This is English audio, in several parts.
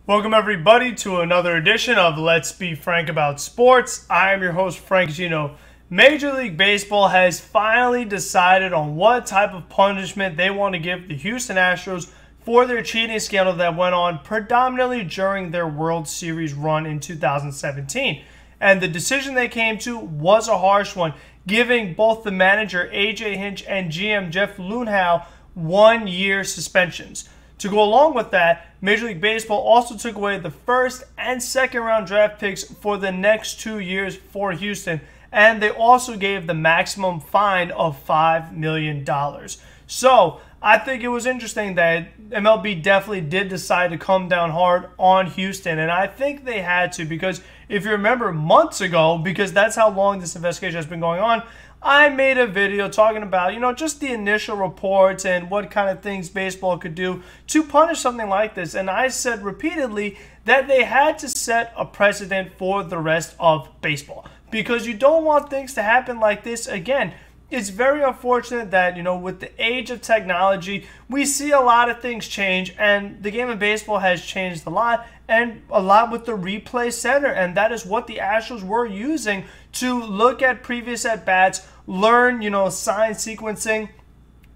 Welcome everybody to another edition of Let's Be Frank About Sports. I am your host, Frank Gino. Major League Baseball has finally decided on what type of punishment they want to give the Houston Astros for their cheating scandal that went on predominantly during their World Series run in 2017. And the decision they came to was a harsh one, giving both the manager AJ Hinch and GM Jeff Luhnow 1-year suspensions. To go along with that, Major League Baseball also took away the first and second round draft picks for the next 2 years for Houston, and they also gave the maximum fine of $5 million. So I think it was interesting that MLB definitely did decide to come down hard on Houston, and I think they had to, because if you remember months ago, because that's how long this investigation has been going on, I made a video talking about, just the initial reports and what kind of things baseball could do to punish something like this. And I said repeatedly that they had to set a precedent for the rest of baseball, because you don't want things to happen like this again. It's very unfortunate that, with the age of technology, we see a lot of things change, and the game of baseball has changed a lot, and a lot with the replay center, and that is what the Astros were using to look at previous at-bats, learn, sign sequencing,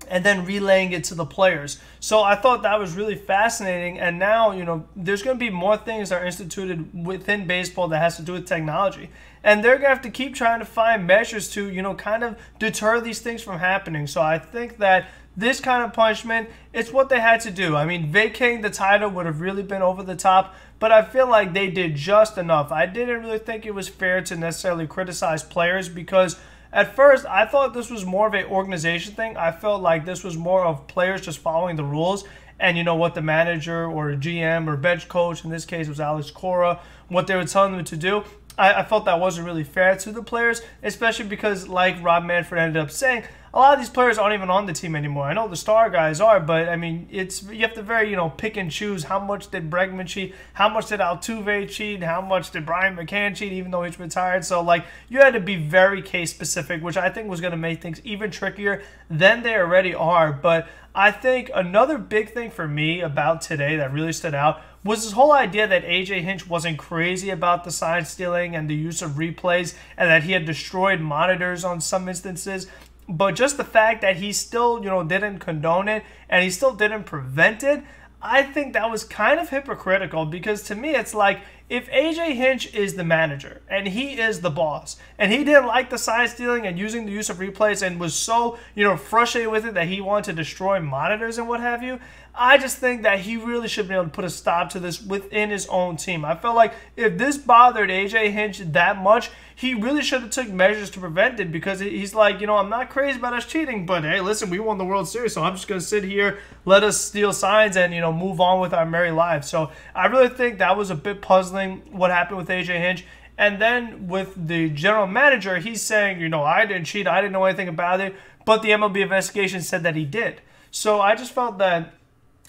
and then relaying it to the players. So I thought that was really fascinating, and now, there's going to be more things that are instituted within baseball that has to do with technology. And they're going to have to keep trying to find measures to, kind of deter these things from happening. So I think that this kind of punishment, it's what they had to do. I mean, vacating the title would have really been over the top, but I feel like they did just enough. I didn't really think it was fair to necessarily criticize players, because at first I thought this was more of an organization thing. I felt like this was more of players just following the rules, and what the manager or GM or bench coach, in this case it was Alex Cora, what they were telling them to do. I felt that wasn't really fair to the players, especially because, like Rob Manfred ended up saying, a lot of these players aren't even on the team anymore. I know the star guys are, but I mean, you have to very, pick and choose. How much did Bregman cheat? How much did Altuve cheat? How much did Brian McCann cheat, even though he's retired? So, you had to be very case specific, which I think was going to make things even trickier than they already are. But I think another big thing for me about today that really stood out was this whole idea that AJ Hinch wasn't crazy about the sign stealing and the use of replays, and that he had destroyed monitors on some instances. But just the fact that he still, didn't condone it, and he still didn't prevent it, I think that was kind of hypocritical, because to me it's like, if AJ Hinch is the manager and he is the boss, and he didn't like the sign stealing and using the use of replays and was so, frustrated with it that he wanted to destroy monitors and what have you, I just think that he really should be able to put a stop to this within his own team. I felt like if this bothered AJ Hinch that much, he really should have took measures to prevent it, because he's like, I'm not crazy about us cheating, but hey, listen, we won the World Series, so I'm just going to sit here, let us steal signs, and, move on with our merry lives. So I really think that was a bit puzzling, what happened with AJ Hinch. And then with the general manager, he's saying, I didn't cheat, I didn't know anything about it, but the MLB investigation said that he did. So I just felt that,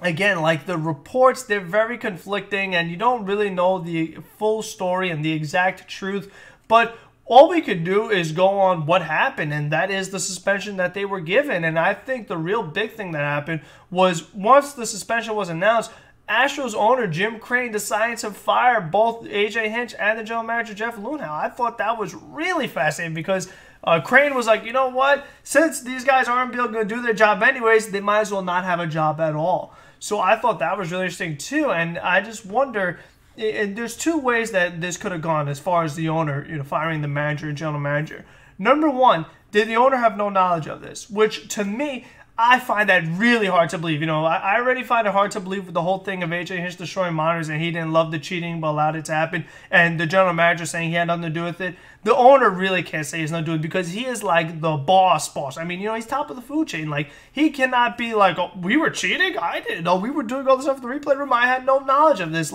again, the reports, they're very conflicting, and you don't really know the full story and the exact truth. But all we could do is go on what happened, and that is the suspension that they were given. And I think the real big thing that happened was, once the suspension was announced, Astros owner Jim Crane decided to fire both AJ Hinch and the general manager Jeff Luhnow. I thought that was really fascinating, because Crane was like, you know what? Since these guys aren't going to do their job anyways, they might as well not have a job at all. So I thought that was really interesting too, and I just wonder, and there's two ways that this could have gone as far as the owner, firing the manager and general manager. Number one, did the owner have no knowledge of this? Which, to me, I find that really hard to believe. I already find it hard to believe with the whole thing of AJ Hinch destroying monitors, and he didn't love the cheating but allowed it to happen, and the general manager saying he had nothing to do with it. The owner really can't say he's not doing it, because he is like the boss. I mean, he's top of the food chain. He cannot be like, oh, we were cheating? I didn't know. We were doing all this stuff in the replay room. I had no knowledge of this.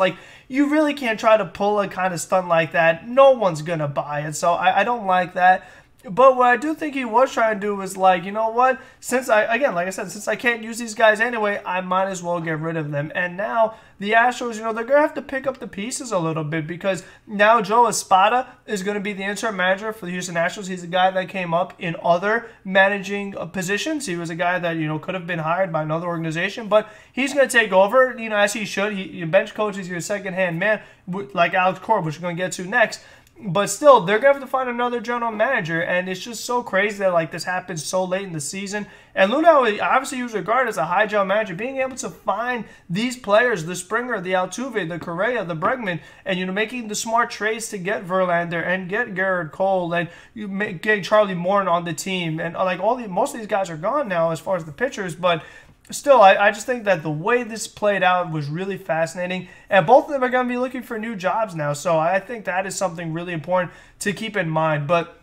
You really can't try to pull a kind of stunt like that. No one's going to buy it. So I don't like that. But what I do think he was trying to do was like, you know what? Since like I said, since I can't use these guys anyway, I might as well get rid of them. And now the Astros, they're going to have to pick up the pieces a little bit because now Joe Espada is going to be the interim manager for the Houston Astros. He's a guy that came up in other managing positions. He was a guy that, could have been hired by another organization, but he's going to take over, as he should. He bench coach is your second-hand man, like Alex Cora, which we're going to get to next. But still, they're going to have to find another general manager, and it's just so crazy that like this happens so late in the season. And Lunau, obviously, he was regarded as a high general manager. Being able to find these players, the Springer, the Altuve, the Correa, the Bregman, and making the smart trades to get Verlander and get Garrett Cole and get Charlie Morton on the team, and like most of these guys are gone now as far as the pitchers, but. Still, I just think that the way this played out was really fascinating. And both of them are going to be looking for new jobs now. So I think that is something really important to keep in mind. But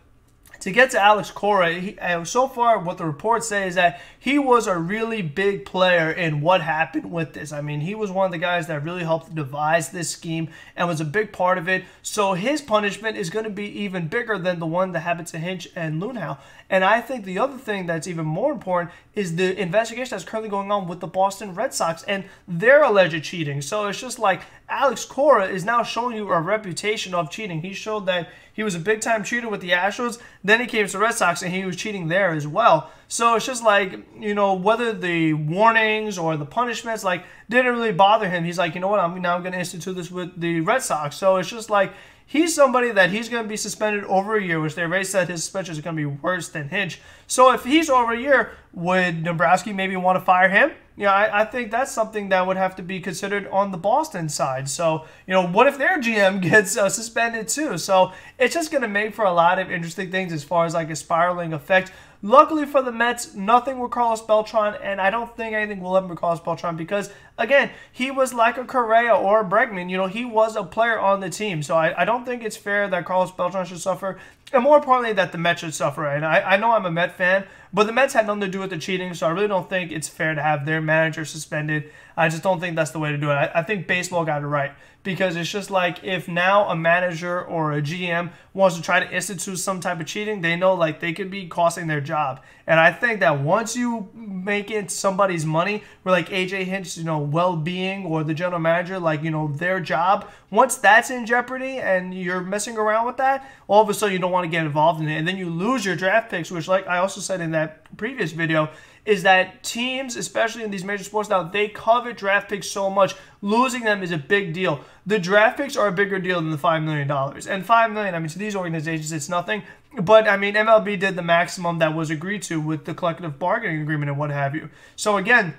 to get to Alex Cora, so far what the reports say is that he was a really big player in what happened with this. I mean, he was one of the guys that really helped devise this scheme and was a big part of it. So his punishment is going to be even bigger than the one that happened to Hinch and Lunau. And I think the other thing that's even more important is the investigation that's currently going on with the Boston Red Sox and their alleged cheating. So it's just like Alex Cora is now showing you a reputation of cheating. He showed that he was a big-time cheater with the Astros. Then he came to the Red Sox, and he was cheating there as well. So it's just like, whether the warnings or the punishments, didn't really bother him. He's like, you know what, I'm now going to institute this with the Red Sox. So it's just like, he's somebody that he's going to be suspended over a year, which they already said his suspension is going to be worse than Hinch. So if he's over a year, would Dombrowski maybe want to fire him? I think that's something that would have to be considered on the Boston side. So, what if their GM gets suspended too? So it's just going to make for a lot of interesting things as far as like a spiraling effect. Luckily for the Mets, nothing with Carlos Beltran, and I don't think anything will ever with Carlos Beltran because, again, he was like a Correa or a Bregman. He was a player on the team. So I don't think it's fair that Carlos Beltran should suffer, and more importantly, that the Mets should suffer. And I know I'm a Met fan, but the Mets had nothing to do with the cheating, so I really don't think it's fair to have their manager suspended. I just don't think that's the way to do it. I think baseball got it right. Because it's just like if now a manager or a GM wants to try to institute some type of cheating, they know like they could be costing their job. And I think that once you make it somebody's money, where like AJ Hinch, well-being or the general manager, their job, once that's in jeopardy and you're messing around with that, all of a sudden you don't want to get involved in it. And then you lose your draft picks, which like I also said in that previous video, is that teams, especially in these major sports now, they covet draft picks so much. Losing them is a big deal. The draft picks are a bigger deal than the $5 million. And $5 million, I mean, to these organizations, it's nothing. But, I mean, MLB did the maximum that was agreed to with the collective bargaining agreement and what have you. So, again,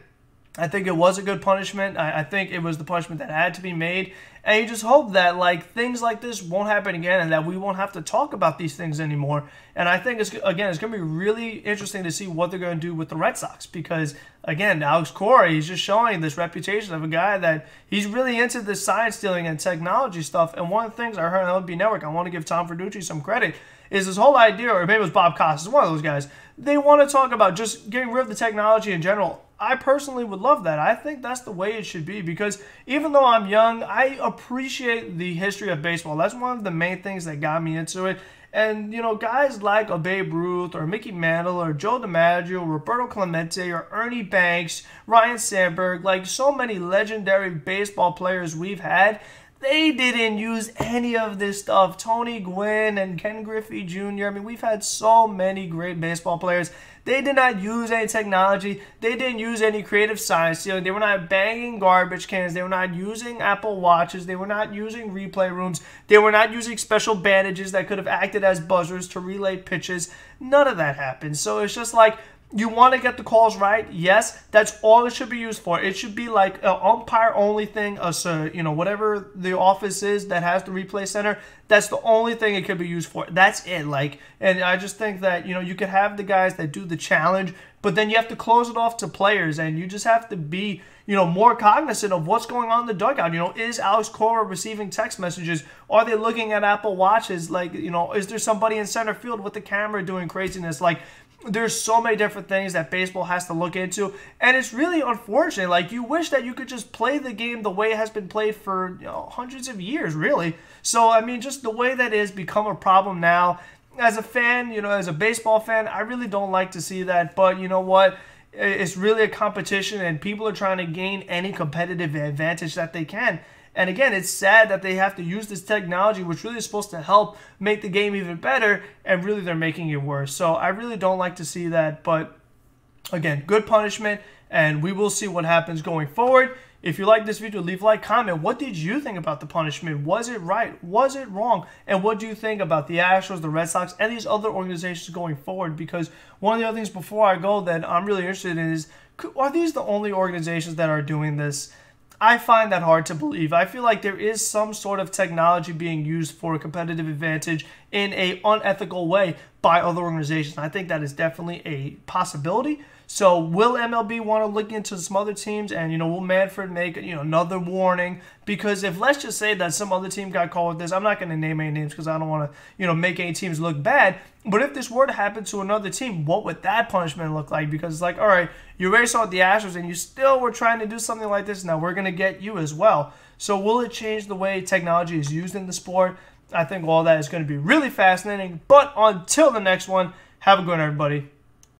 I think it was a good punishment. I think it was the punishment that had to be made. And you just hope that things like this won't happen again and that we won't have to talk about these things anymore. And I think, it's going to be really interesting to see what they're going to do with the Red Sox because, again, Alex Cora, he's just showing this reputation of a guy that he's really into this science stealing and technology stuff. And one of the things I heard on LB Network, I want to give Tom Verducci some credit, is this whole idea, or maybe it was Bob Costas, one of those guys, they want to talk about just getting rid of the technology in general. I personally would love that. I think that's the way it should be because even though I'm young, I appreciate the history of baseball. That's one of the main things that got me into it. And, guys like a Babe Ruth or Mickey Mantle or Joe DiMaggio, Roberto Clemente or Ernie Banks, Ryan Sandberg, so many legendary baseball players we've had, they didn't use any of this stuff. Tony Gwynn and Ken Griffey Jr. I mean, we've had so many great baseball players. They did not use any technology. They didn't use any creative science stealing. They were not banging garbage cans. They were not using Apple Watches. They were not using replay rooms. They were not using special bandages that could have acted as buzzers to relay pitches. None of that happened. So it's just like, you want to get the calls right? Yes, that's all it should be used for. It should be like an umpire-only thing. So, whatever the office is that has the replay center, that's the only thing it could be used for. That's it. And I just think that, you could have the guys that do the challenge, but then you have to close it off to players, and you just have to be, more cognizant of what's going on in the dugout. Is Alex Cora receiving text messages? Are they looking at Apple Watches? Is there somebody in center field with the camera doing craziness? There's so many different things that baseball has to look into, and it's really unfortunate. You wish that you could just play the game the way it has been played for hundreds of years, really. So, I mean, just the way that it has become a problem now, as a fan, as a baseball fan, I really don't like to see that. But you know what? It's really a competition, and people are trying to gain any competitive advantage that they can. And again, it's sad that they have to use this technology, which really is supposed to help make the game even better, and really they're making it worse. So I really don't like to see that. But again, good punishment, and we will see what happens going forward. If you like this video, leave a like, comment. What did you think about the punishment? Was it right? Was it wrong? And what do you think about the Astros, the Red Sox, and these other organizations going forward? Because one of the other things before I go that I'm really interested in is, are these the only organizations that are doing this? I find that hard to believe. I feel like there is some sort of technology being used for a competitive advantage in an unethical way by other organizations. I think that is definitely a possibility. So will MLB want to look into some other teams, and will Manfred make another warning? Because if, let's just say that some other team got caught with this, I'm not going to name any names because I don't want to make any teams look bad. But if this were to happen to another team, what would that punishment look like? Because it's like, all right, you already saw the Astros and you still were trying to do something like this. Now we're going to get you as well. So will it change the way technology is used in the sport? I think all that is going to be really fascinating. But until the next one, have a good one, everybody.